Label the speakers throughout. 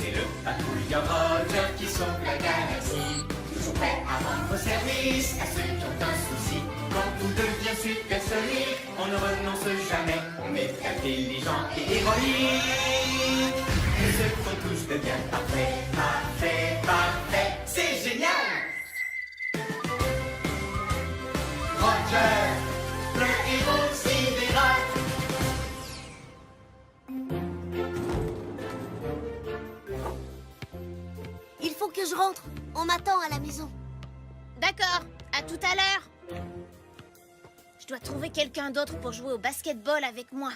Speaker 1: C'est le patrouilleur Roger qui sauve la galaxie. Toujours prêt à rendre service à ceux qui ont un souci. Quand tout devient supersonique, on ne renonce jamais. On est intelligent et héroïque. Nous ce qu'on touche devient parfait, parfait, parfait. C'est génial! Roger, le héros sidéral.
Speaker 2: Il faut que je rentre. On m'attend à la maison.
Speaker 3: D'accord, à tout à l'heure. Je dois trouver quelqu'un d'autre pour jouer au basket-ball avec moi.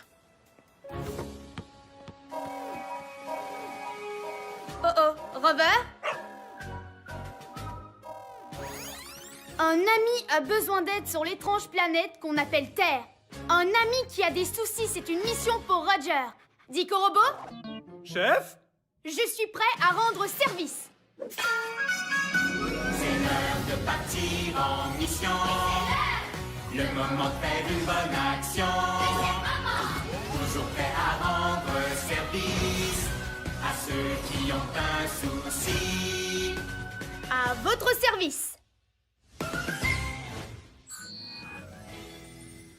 Speaker 4: Oh, Robert? Un ami a besoin d'aide sur l'étrange planète qu'on appelle Terre. Un ami qui a des soucis, c'est une mission pour Roger. Dico Robot?
Speaker 5: Chef?
Speaker 4: Je suis prêt à rendre service.
Speaker 1: C'est l'heure de partir en mission. Le moment de faire une bonne action. Toujours prêt à rendre service à ceux qui ont un souci.
Speaker 4: À votre service.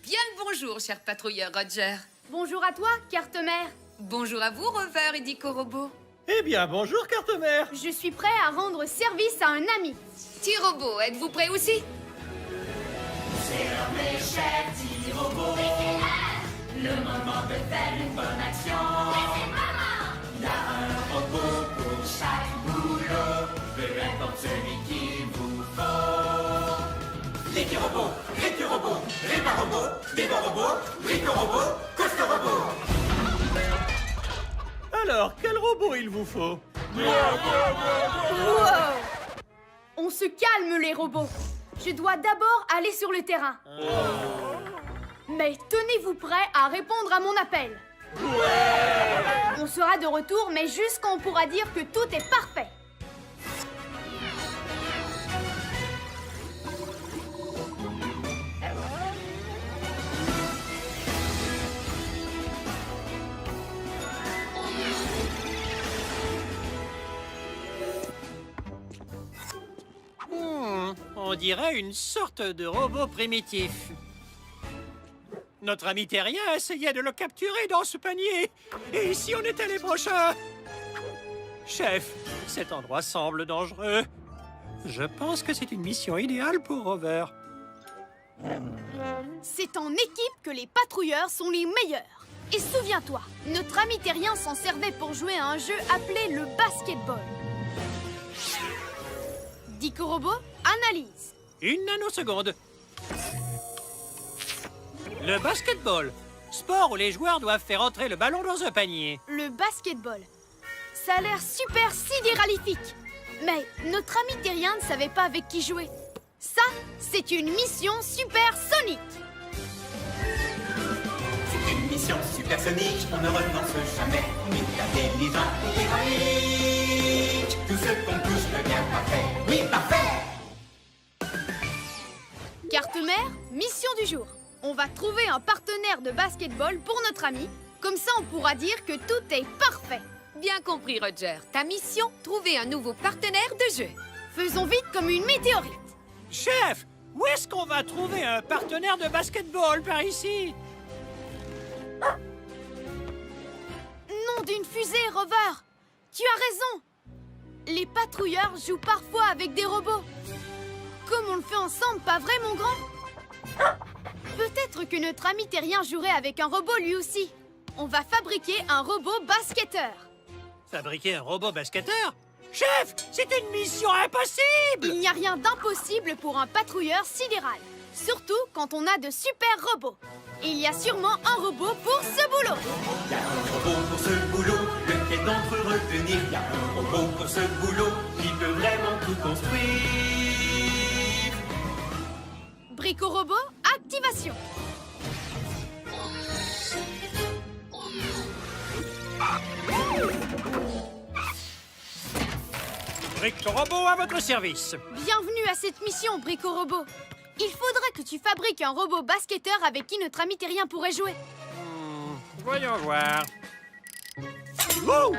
Speaker 6: Bien le bonjour, cher patrouilleur Roger.
Speaker 4: Bonjour à toi, carte-mère.
Speaker 6: Bonjour à vous, Rover et Dico Robot.
Speaker 5: Eh bien, bonjour, carte-mère.
Speaker 4: Je suis prêt à rendre service à un ami.
Speaker 6: T-Robot, êtes-vous prêt aussi?
Speaker 1: C'est l'heure, mes chers petits robots. Le moment de faire une bonne action. Il y a un robot pour chaque boulot. Peu importe celui qu'il vous faut. Les petits robots, Répa-Robot, Démo-Robot, Brico-Robot, Costo-Robot.
Speaker 5: Alors, quel robot il vous faut?
Speaker 4: Wow! On se calme, les robots. Je dois d'abord aller sur le terrain. Mais tenez-vous prêts à répondre à mon appel. On sera de retour, mais juste quand on pourra dire que tout est parfait.
Speaker 7: On dirait une sorte de robot primitif. Notre ami terrien essayait de le capturer dans ce panier. Et si on était les prochains? Chef, cet endroit semble dangereux. Je pense que c'est une mission idéale pour Rover.
Speaker 4: C'est en équipe que les patrouilleurs sont les meilleurs. Et souviens-toi, notre ami terrien s'en servait pour jouer à un jeu appelé le basketball. Dico Robot, analyse.
Speaker 7: Une nanoseconde. Le basketball. Sport où les joueurs doivent faire entrer le ballon dans un panier.
Speaker 4: Le basketball. Ça a l'air super sidéralifique. Mais notre ami terrien ne savait pas avec qui jouer. Ça, c'est une mission supersonique.
Speaker 1: C'est une mission supersonique, on ne renonce jamais. On est intelligent et héroïque. Tout ce qu'on touche devient parfait. Oui, parfait!
Speaker 4: Carte-mère, mission du jour. On va trouver un partenaire de basketball pour notre ami. Comme ça, on pourra dire que tout est parfait.
Speaker 6: Bien compris, Roger. Ta mission, trouver un nouveau partenaire de jeu.
Speaker 4: Faisons vite comme une météorite.
Speaker 7: Chef, où est-ce qu'on va trouver un partenaire de basketball par ici?
Speaker 4: Nom d'une fusée, Rover. Tu as raison. Les patrouilleurs jouent parfois avec des robots. Comme on le fait ensemble, pas vrai, mon grand? Peut-être que notre ami terrien jouerait avec un robot lui aussi. On va fabriquer un robot basketteur.
Speaker 7: Fabriquer un robot basketteur? Chef, c'est une mission impossible!
Speaker 4: Il n'y a rien d'impossible pour un patrouilleur sidéral. Surtout quand on a de super robots. Et il y a sûrement un robot pour ce boulot.
Speaker 1: Il y a un robot pour ce boulot, lequel d'entre eux retenir? Il y a un robot pour ce boulot, qui peut vraiment tout construire.
Speaker 4: Brico-Robot, activation.
Speaker 7: Brico-Robot à votre service.
Speaker 4: Bienvenue à cette mission, Brico-Robot. Il faudrait que tu fabriques un robot basketteur avec qui notre ami terrien pourrait jouer.
Speaker 7: Voyons voir. Oh!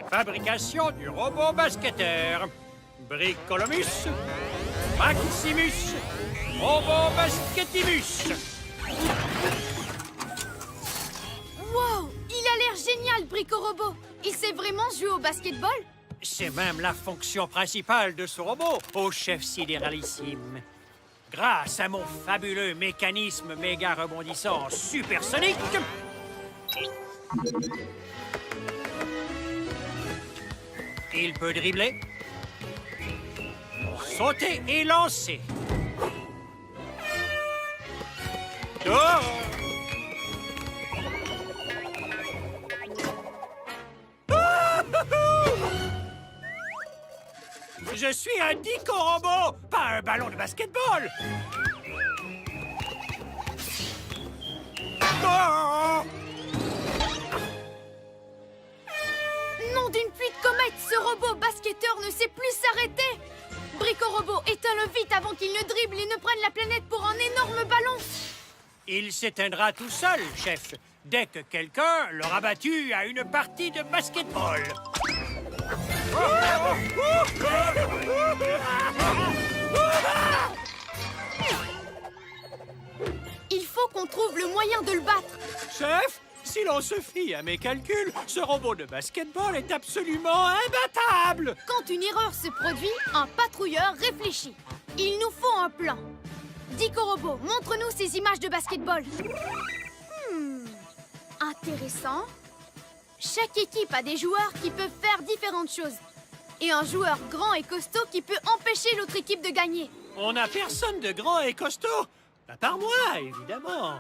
Speaker 7: Fabrication du robot basketteur. Bricolomus, Maximus, robot basketimus.
Speaker 4: Wow, il a l'air génial, Brico-Robot. Il sait vraiment jouer au basketball?
Speaker 7: C'est même la fonction principale de ce robot, au chef sidéralissime. Grâce à mon fabuleux mécanisme méga rebondissant supersonique, il peut dribbler, sauter et lancer. Oh! Je suis un dico-robot, pas un ballon de basketball. Oh!
Speaker 4: Nom d'une pluie de comètes, ce robot basketteur ne sait plus s'arrêter. Brico-Robot, éteins-le vite avant qu'il ne dribble et ne prenne la planète pour un énorme ballon.
Speaker 7: Il s'éteindra tout seul, chef, dès que quelqu'un l'aura battu à une partie de basketball.
Speaker 4: Il faut qu'on trouve le moyen de le battre.
Speaker 7: Chef, si l'on se fie à mes calculs, ce robot de basketball est absolument imbattable.
Speaker 4: Quand une erreur se produit, un patrouilleur réfléchit. Il nous faut un plan. Dico-Robot, montre-nous ces images de basketball. Intéressant. Chaque équipe a des joueurs qui peuvent faire différentes choses. Et un joueur grand et costaud qui peut empêcher l'autre équipe de gagner.
Speaker 7: On n'a personne de grand et costaud. À part moi, évidemment.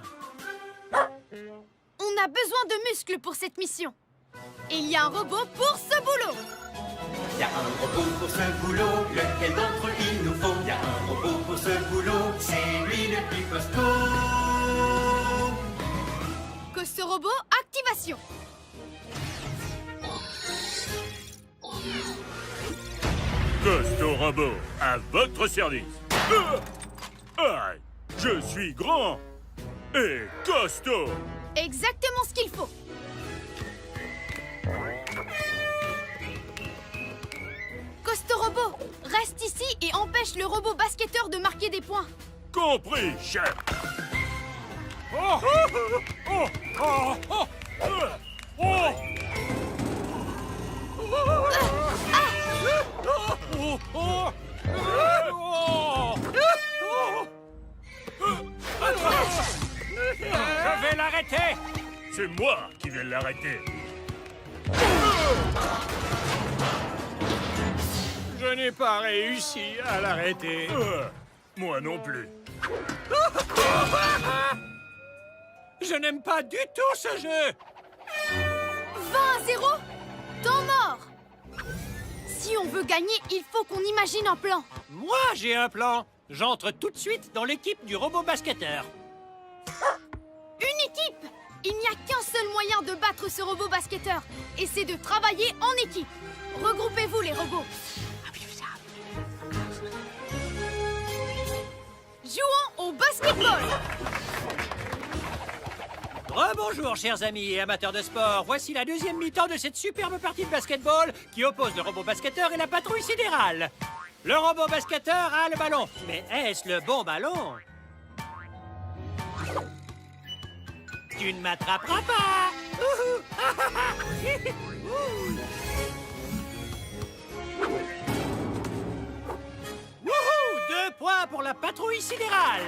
Speaker 4: On a besoin de muscles pour cette mission. Et il y a un robot pour ce boulot.
Speaker 1: Il y a un robot pour ce boulot, lequel d'entre eux il nous faut? Il y a un robot pour ce boulot, c'est lui le plus costaud.
Speaker 4: Costaud Robot, activation.
Speaker 8: Costaud Robot, à votre service. Je suis grand et costaud.
Speaker 4: Exactement ce qu'il faut. Costaud Robot, reste ici et empêche le robot basketteur de marquer des points.
Speaker 8: Compris, chef. Oh, oh, oh, oh, oh, oh.
Speaker 7: Je vais l'arrêter.
Speaker 8: C'est moi qui vais l'arrêter.
Speaker 5: Je n'ai pas réussi à l'arrêter.
Speaker 8: Moi non plus.
Speaker 7: Je n'aime pas du tout ce jeu.
Speaker 4: 20-0, temps mort. Si on veut gagner, il faut qu'on imagine un plan.
Speaker 7: Moi, j'ai un plan. J'entre tout de suite dans l'équipe du robot basketteur.
Speaker 4: Une équipe! Il n'y a qu'un seul moyen de battre ce robot basketteur, et c'est de travailler en équipe. Regroupez-vous les robots. Jouons au basketball.
Speaker 7: Rebonjour, chers amis et amateurs de sport. Voici la deuxième mi-temps de cette superbe partie de basketball qui oppose le robot basketteur et la patrouille sidérale. Le robot basketteur a le ballon. Mais est-ce le bon ballon? Tu ne m'attraperas pas! Wouhou! 2 points pour la patrouille sidérale!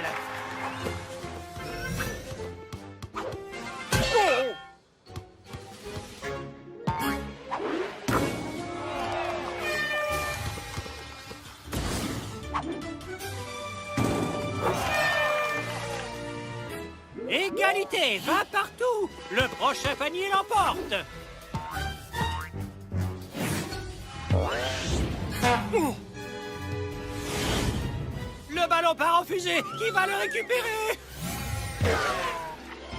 Speaker 7: Égalité, va partout! Le prochain panier l'emporte! Le ballon part en fusée! Qui va le récupérer?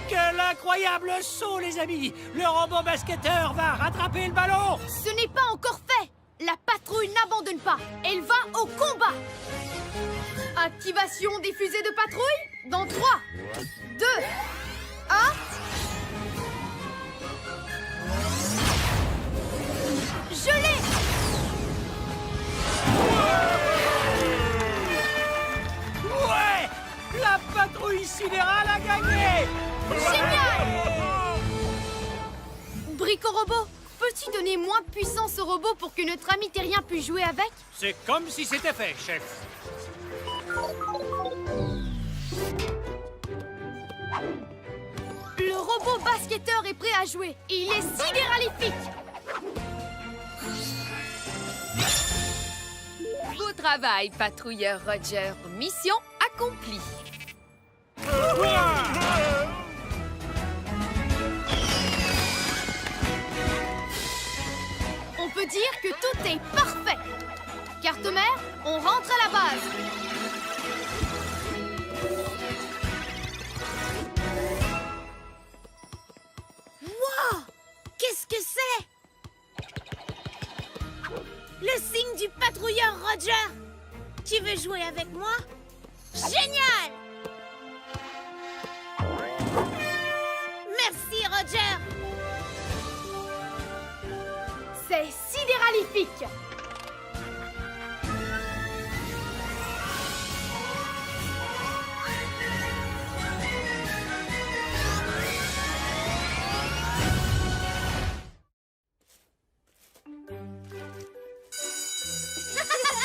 Speaker 7: Quel incroyable saut, les amis! Le robot basketteur va rattraper le ballon!
Speaker 4: Ce n'est pas encore fait. La patrouille n'abandonne pas. Elle va au combat. Activation des fusées de patrouille dans 3, 2, 1... Brico-Robot, peux-tu donner moins de puissance au robot pour que notre ami terrien puisse jouer avec?
Speaker 7: C'est comme si c'était fait, chef.
Speaker 4: Le robot basketteur est prêt à jouer et il est sidéralifique.
Speaker 6: Beau travail, patrouilleur Roger. Mission accomplie.
Speaker 4: On peut dire que tout est parfait. Carte-mère, on rentre à la base.
Speaker 3: Wow! Qu'est-ce que c'est? Le signe du patrouilleur Roger! Tu veux jouer avec moi? Génial! Merci, Roger!
Speaker 4: C'est sidéralifique.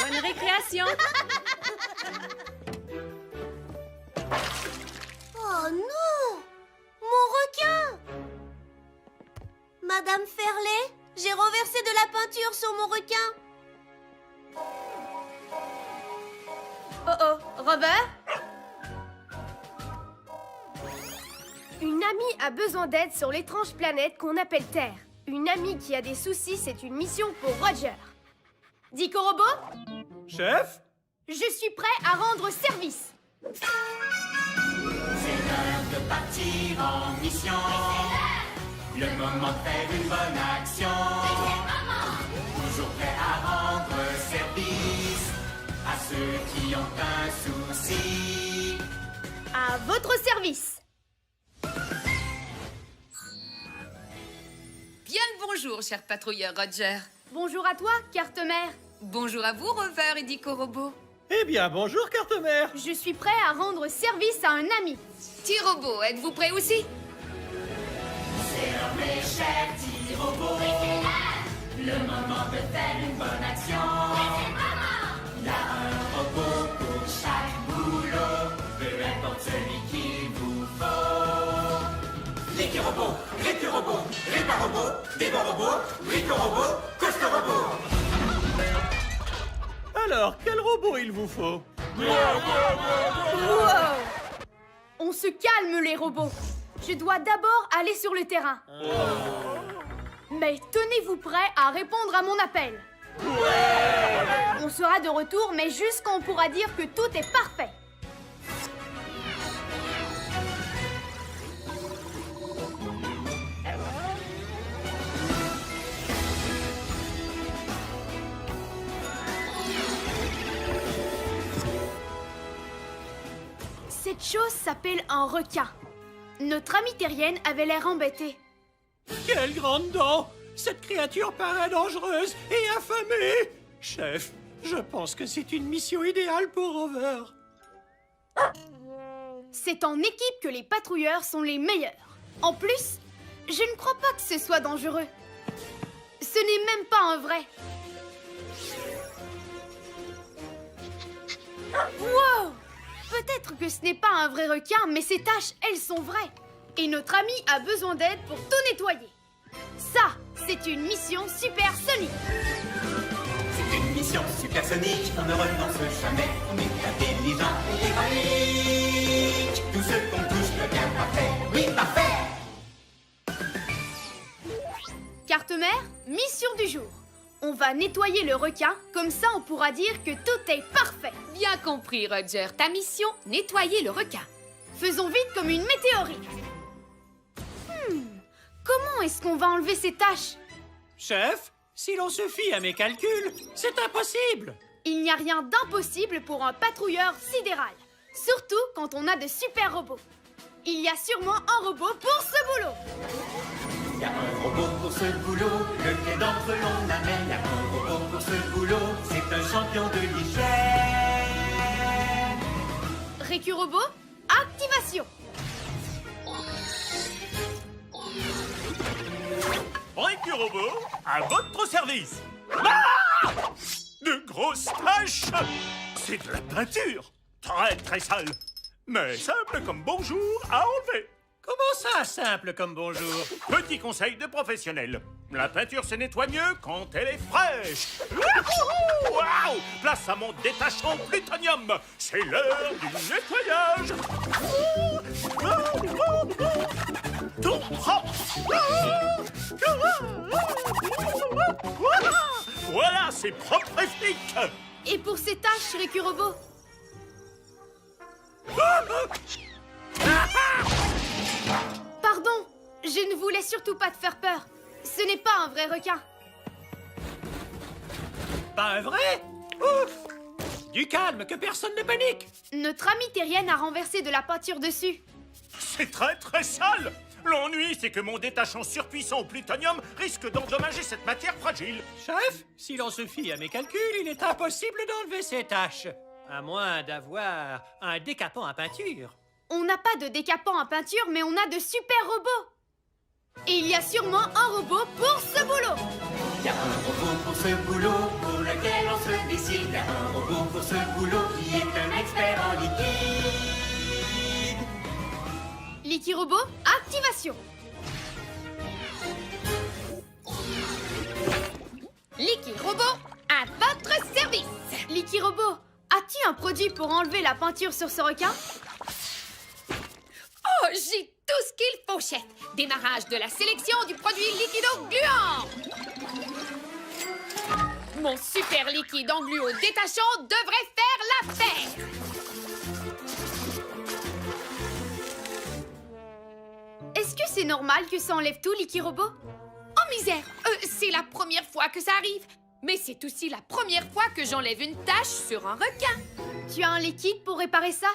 Speaker 6: Bonne récréation.
Speaker 2: Oh non! Mon requin! Madame Ferlet, j'ai renversé de la peinture sur mon requin.
Speaker 4: Oh oh, Robert? Une amie a besoin d'aide sur l'étrange planète qu'on appelle Terre. Une amie qui a des soucis, c'est une mission pour Roger. Dico Robot,
Speaker 7: Chef?
Speaker 4: je suis prêt à rendre service.
Speaker 1: C'est l'heure de partir en mission. Le moment de faire une bonne action. Toujours prêt à rendre service à ceux qui ont un souci.
Speaker 4: À votre service.
Speaker 6: Bien le bonjour, cher patrouilleur Roger.
Speaker 4: Bonjour à toi, carte-mère.
Speaker 6: Bonjour à vous, Rover et Dico Robot.
Speaker 7: Eh bien, bonjour, carte-mère.
Speaker 4: Je suis prêt à rendre service à un ami.
Speaker 6: T-Robot, êtes-vous prêt aussi?
Speaker 1: C'est l'heure, mes chers petits robots. Le moment de faire une bonne action. Il y a un robot pour chaque boulot. Peu importe celui qu'il vous faut. L'équi-robot, récu-robot, répar-robot, dévore-robot, brico-robot, coste-robot.
Speaker 7: Alors, quel robot il vous faut?
Speaker 4: Wow! On se calme, les robots. Je dois d'abord aller sur le terrain. Mais tenez-vous prêts à répondre à mon appel. On sera de retour, mais juste quand on pourra dire que tout est parfait. Cette chose s'appelle un requin. Notre amie terrienne avait l'air embêtée.
Speaker 7: Quelle grande dent! Cette créature paraît dangereuse et affamée! Chef, je pense que c'est une mission idéale pour Rover.
Speaker 4: C'est en équipe que les patrouilleurs sont les meilleurs. En plus, je ne crois pas que ce soit dangereux. Ce n'est même pas un vrai. Wow! Peut-être que ce n'est pas un vrai requin, mais ces taches, elles sont vraies. Et notre ami a besoin d'aide pour tout nettoyer. Ça, c'est une mission supersonique.
Speaker 1: C'est une mission supersonique, on ne renonce jamais. On est intelligent et héroïque. Tout ce qu'on touche devient parfait. Oui, parfait!
Speaker 4: Carte-mère, mission du jour. On va nettoyer le requin, comme ça on pourra dire que tout est parfait.
Speaker 6: Bien compris, Roger. Ta mission, nettoyer le requin.
Speaker 4: Faisons vite comme une météorite. Comment est-ce qu'on va enlever ces taches?
Speaker 7: Chef, si l'on se fie à mes calculs, c'est impossible.
Speaker 4: Il n'y a rien d'impossible pour un patrouilleur sidéral. Surtout quand on a de super robots. Il y a sûrement un robot pour ce boulot.
Speaker 1: Il y a un robot pour ce boulot, lequel d'entre eux l'on amène. Il y a un robot pour ce boulot, c'est un champion de l'hygiène.
Speaker 4: Récu-robot, activation.
Speaker 7: On
Speaker 8: Robot, à votre service. Ah! De grosses taches. C'est de la peinture. Très, très sale. Mais simple comme bonjour à enlever.
Speaker 7: Comment ça, simple comme bonjour?
Speaker 8: Petit conseil de professionnel. La peinture se nettoie mieux quand elle est fraîche. Wouhou! Waouh! Place à mon détachant plutonium. C'est l'heure du nettoyage. Tout propre. Voilà, c'est propre et flic.
Speaker 4: Et pour ces tâches, Ricky Robot? Pardon, je ne voulais surtout pas te faire peur. Ce n'est pas un vrai requin.
Speaker 7: Pas un vrai? Ouf! Du calme, que personne ne panique!
Speaker 4: Notre amie terrienne a renversé de la peinture dessus.
Speaker 8: C'est très très sale. L'ennui, c'est que mon détachant surpuissant au plutonium risque d'endommager cette matière fragile.
Speaker 7: Chef, si l'on se fie à mes calculs, il est impossible d'enlever ces taches. À moins d'avoir un décapant à peinture.
Speaker 4: On n'a pas de décapant à peinture, mais on a de super robots. Et il y a sûrement un robot pour ce boulot.
Speaker 1: Il y a un robot pour ce boulot, pour lequel on se décide. Il y a un robot pour ce boulot qui est un expert en liquide.
Speaker 4: Licky Robot, activation.
Speaker 3: Licky Robot, à votre service.
Speaker 4: Licky Robot, as-tu un produit pour enlever la peinture sur ce requin?
Speaker 3: Oh, j'ai tout ce qu'il faut, chef. Démarrage de la sélection du produit liquido gluant. Mon super liquide engluo détachant devrait faire l'affaire.
Speaker 4: Est-ce que c'est normal que ça enlève tout, Licky Robot?
Speaker 3: Oh misère, c'est la première fois que ça arrive. Mais c'est aussi la première fois que j'enlève une tache sur un requin.
Speaker 4: Tu as un liquide pour réparer ça?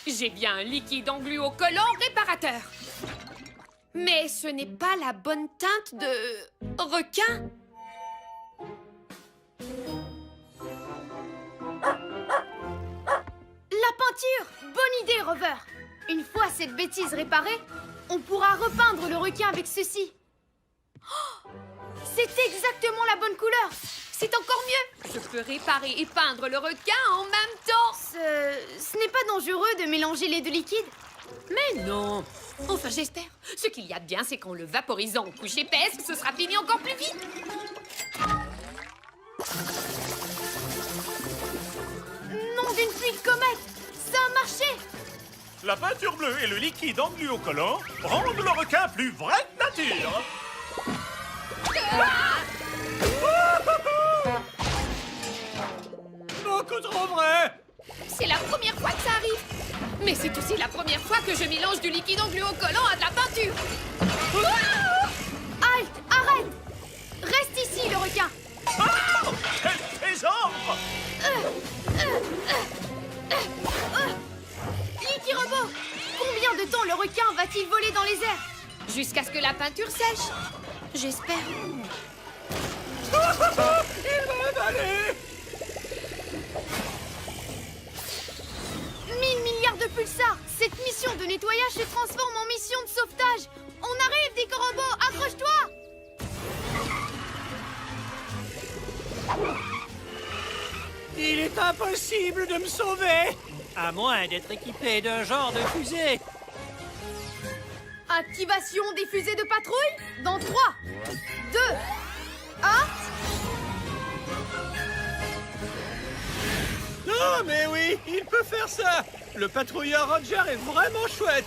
Speaker 3: J'ai bien un liquide engluo collant réparateur. Mais ce n'est pas la bonne teinte de requin.
Speaker 4: La peinture! Bonne idée, Rover! Une fois cette bêtise réparée, on pourra repeindre le requin avec ceci. Oh, c'est exactement la bonne couleur!
Speaker 3: C'est encore mieux. Je peux réparer et peindre le requin en même temps.
Speaker 4: Ce n'est pas dangereux de mélanger les deux liquides?
Speaker 3: Mais non. Enfin, j'espère. Ce qu'il y a de bien, c'est qu'en le vaporisant en couche épaisse, ce sera fini encore plus vite.
Speaker 4: Nom d'une pluie de comète! Ça a marché!
Speaker 8: La peinture bleue et le liquide engluocollant rendent le requin plus vrai de nature.
Speaker 7: Beaucoup trop vrai!
Speaker 3: C'est la première fois que ça arrive. Mais c'est aussi la première fois que je mélange du liquide engluocollant à de la peinture.
Speaker 4: Halt! Arrête! Reste ici, le requin!
Speaker 8: Oh, quel trésor!
Speaker 4: Licky Robot! Combien de temps le requin va-t-il voler dans les airs?
Speaker 3: Jusqu'à ce que la peinture sèche. J'espère.
Speaker 7: Il m'a avalé!
Speaker 4: 1000 milliards de pulsars! Cette mission de nettoyage se transforme en mission de sauvetage! On arrive, Licky Robot! Accroche-toi!
Speaker 7: Il est impossible de me sauver! À moins d'être équipé d'un genre de fusée.
Speaker 4: Activation des fusées de patrouille dans 3, 2, 1...
Speaker 5: Non, mais oui, il peut faire ça. Le patrouilleur Roger est vraiment chouette.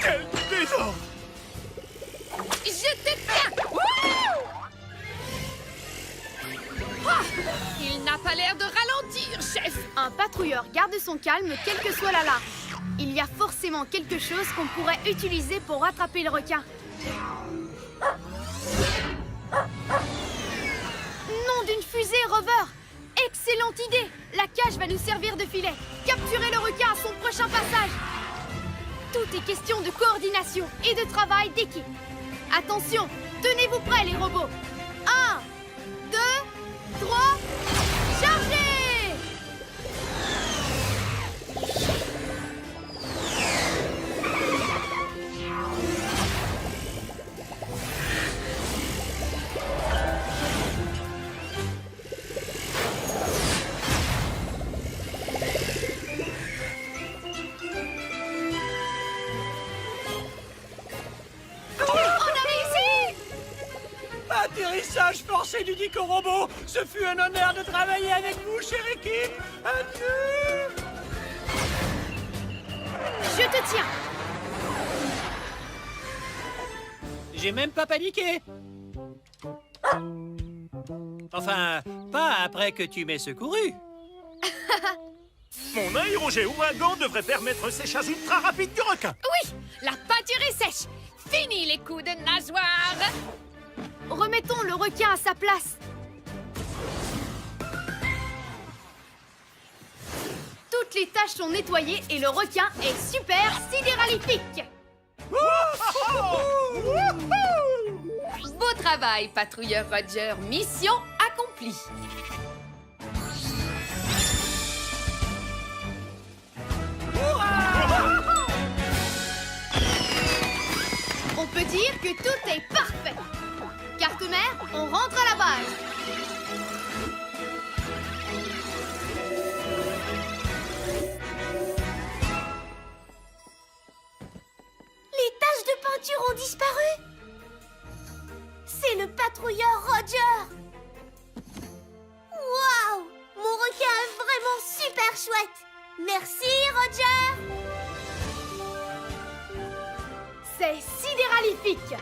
Speaker 8: Quel désordre!
Speaker 3: Je te tiens. Wouh! Ah, il n'a pas l'air de ralentir, chef.
Speaker 4: Un patrouilleur garde son calme quelle que soit la large. Il y a forcément quelque chose qu'on pourrait utiliser pour rattraper le requin. Nom d'une fusée, Rover! Excellente idée! La cage va nous servir de filet. Capturez le requin à son prochain passage. Tout est question de coordination et de travail d'équipe. Attention, tenez-vous prêts les robots. 1, 2, 3, chargez!
Speaker 7: Atterrissage forcé du Dico Robot. Ce fut un honneur de travailler avec vous, chère équipe. Adieu.
Speaker 4: Je te tiens!
Speaker 7: J'ai même pas paniqué. Enfin, pas après que tu m'aies secouru.
Speaker 8: Mon aérogé ouragan devrait permettre le séchage ultra rapide du requin.
Speaker 6: Oui, la peinture est sèche. Fini les coups de nageoire.
Speaker 4: Remettons le requin à sa place. Toutes les taches sont nettoyées et le requin est super sidéralifique.
Speaker 6: Beau travail, patrouilleur Roger. Mission accomplie.
Speaker 4: On peut dire que tout est parfait. Carte-mère, on rentre à la base.
Speaker 2: Les taches de peinture ont disparu. C'est le patrouilleur Roger. Waouh! Mon requin est vraiment super chouette. Merci, Roger.
Speaker 4: C'est sidéralifique.